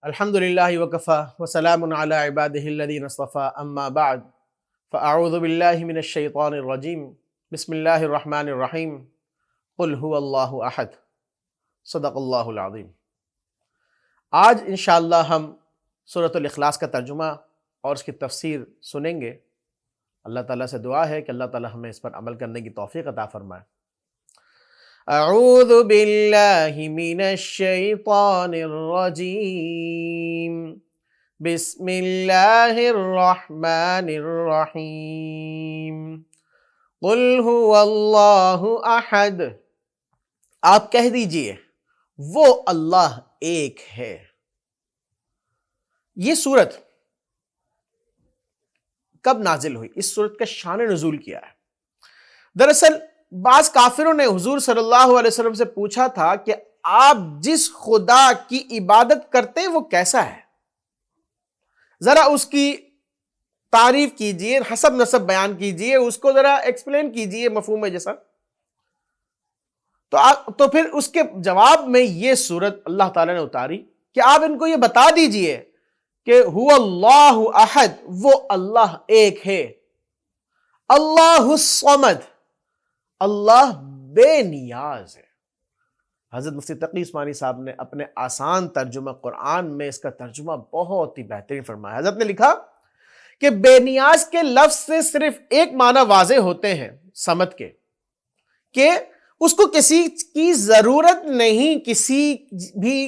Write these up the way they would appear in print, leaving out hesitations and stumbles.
الحمد لله وكفى وسلام على عباده الذين اصطفى أما بعد فأعوذ بالله من الشيطان الرجيم بسم الله الرحمن الرحيم قل هو الله أحد صدق اللہ العظیم۔ آج انشاءاللہ ہم سورۃ الاخلاص کا ترجمہ اور اس کی تفسیر سنیں گے۔ اللہ تعالیٰ سے دعا ہے کہ اللہ تعالیٰ ہمیں اس پر عمل کرنے کی توفیق عطا فرمائے۔ اعوذ باللہ من الشیطان الرجیم بسم اللہ الرحمن الرحیم قل هو اللہ احد، آپ کہہ دیجئے وہ اللہ ایک ہے۔ یہ سورت کب نازل ہوئی؟ اس سورت کا شان نزول کیا ہے؟ دراصل بعض کافروں نے حضور صلی اللہ علیہ وسلم سے پوچھا تھا کہ آپ جس خدا کی عبادت کرتے ہیں وہ کیسا ہے، ذرا اس کی تعریف کیجئے، حسب نسب بیان کیجئے، اس کو ذرا ایکسپلین کیجئے مفہوم جیسا۔ تو پھر اس کے جواب میں یہ سورت اللہ تعالیٰ نے اتاری کہ آپ ان کو یہ بتا دیجئے کہ هو اللہ احد، وہ اللہ ایک ہے، اللہ الصمد، اللہ بے نیاز ہے۔ حضرت مفتی تقی عثمانی صاحب نے اپنے آسان ترجمہ قرآن میں اس کا ترجمہ بہت ہی بہترین فرمایا۔ حضرت نے لکھا کہ بے نیاز کے لفظ سے صرف ایک معنی واضح ہوتے ہیں صمد کے، کہ اس کو کسی کی ضرورت نہیں، کسی بھی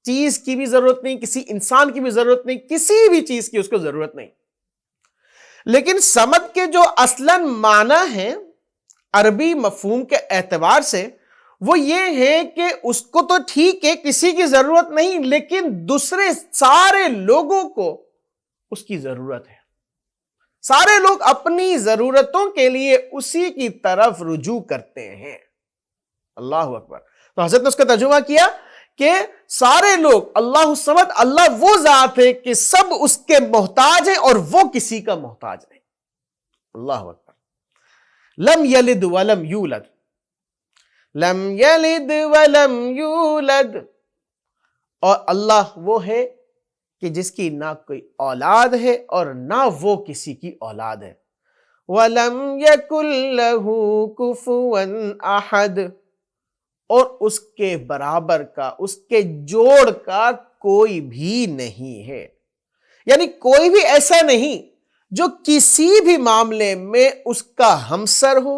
چیز کی بھی ضرورت نہیں، کسی انسان کی بھی ضرورت نہیں، کسی بھی چیز کی اس کو ضرورت نہیں۔ لیکن صمد کے جو اصلاً معنی ہیں عربی مفہوم کے اعتبار سے وہ یہ ہے کہ اس کو تو ٹھیک ہے کسی کی ضرورت نہیں، لیکن دوسرے سارے لوگوں کو اس کی ضرورت ہے۔ سارے لوگ اپنی ضرورتوں کے لیے اسی کی طرف رجوع کرتے ہیں۔ اللہ اکبر۔ تو حضرت نے اس کا ترجمہ کیا کہ سارے لوگ، اللہ الصمد، اللہ وہ ذات ہے کہ سب اس کے محتاج ہیں اور وہ کسی کا محتاج نہیں۔ اللہ اکبر۔ لم یلد ولم یولد، لم یلد ولم یولد، اور اللہ وہ ہے کہ جس کی نہ کوئی اولاد ہے اور نہ وہ کسی کی اولاد ہے۔ وَلَمْ يَكُنْ لَهُ كُفُوًا أَحَدٌ، اور اس کے برابر کا، اس کے جوڑ کا کوئی بھی نہیں ہے۔ یعنی کوئی بھی ایسا نہیں جو کسی بھی معاملے میں اس کا ہمسر ہو،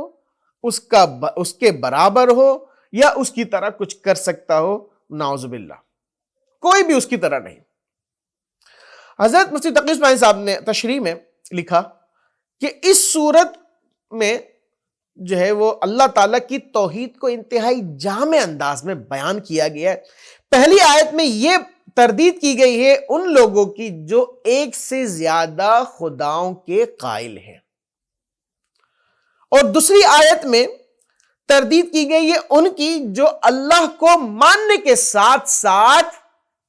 اس کے برابر ہو یا اس کی طرح کچھ کر سکتا ہو، نعوذ باللہ، کوئی بھی اس کی طرح نہیں۔ حضرت مفتی تقی عثمانی صاحب نے تشریح میں لکھا کہ اس صورت میں جو ہے وہ اللہ تعالیٰ کی توحید کو انتہائی جامع انداز میں بیان کیا گیا ہے۔ پہلی آیت میں یہ تردید کی گئی ہے ان لوگوں کی جو ایک سے زیادہ خداؤں کے قائل ہیں، اور دوسری آیت میں تردید کی گئی ہے ان کی جو اللہ کو ماننے کے ساتھ ساتھ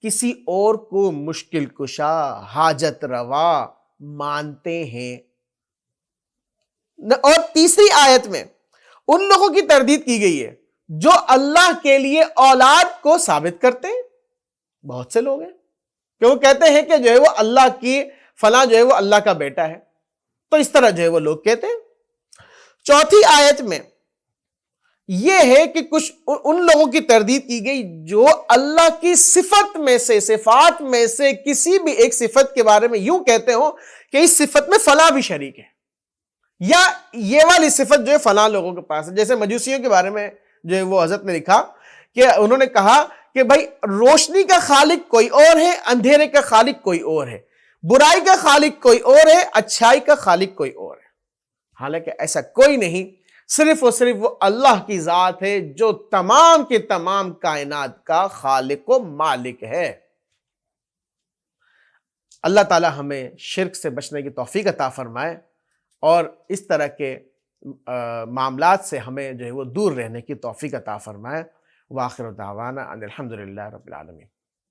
کسی اور کو مشکل کشا، حاجت روا مانتے ہیں۔ اور تیسری آیت میں ان لوگوں کی تردید کی گئی ہے جو اللہ کے لیے اولاد کو ثابت کرتے ہیں۔ بہت سے لوگ ہیں کہ وہ کہتے ہیں کہ جو ہے وہ اللہ کی فلاں جو ہے وہ اللہ کا بیٹا ہے، تو اس طرح جو ہے وہ لوگ کہتے ہیں۔ چوتھی آیت میں یہ ہے کہ کچھ ان لوگوں کی تردید کی گئی جو اللہ کی صفت میں سے، صفات میں سے کسی بھی ایک صفت کے بارے میں یوں کہتے ہو کہ اس صفت میں فلاں بھی شریک ہے، یا یہ والی صفت جو ہے فلاں لوگوں کے پاس ہے۔ جیسے مجوسیوں کے بارے میں جو ہے وہ حضرت نے لکھا کہ انہوں نے کہا کہ بھائی روشنی کا خالق کوئی اور ہے، اندھیرے کا خالق کوئی اور ہے، برائی کا خالق کوئی اور ہے، اچھائی کا خالق کوئی اور ہے۔ حالانکہ ایسا کوئی نہیں، صرف اور صرف وہ اللہ کی ذات ہے جو تمام کے تمام کائنات کا خالق و مالک ہے۔ اللہ تعالی ہمیں شرک سے بچنے کی توفیق عطا فرمائے اور اس طرح کے معاملات سے ہمیں جو ہے وہ دور رہنے کی توفیق عطا فرمائے۔ وآخر دعوانا ان الحمدللہ رب العالمین۔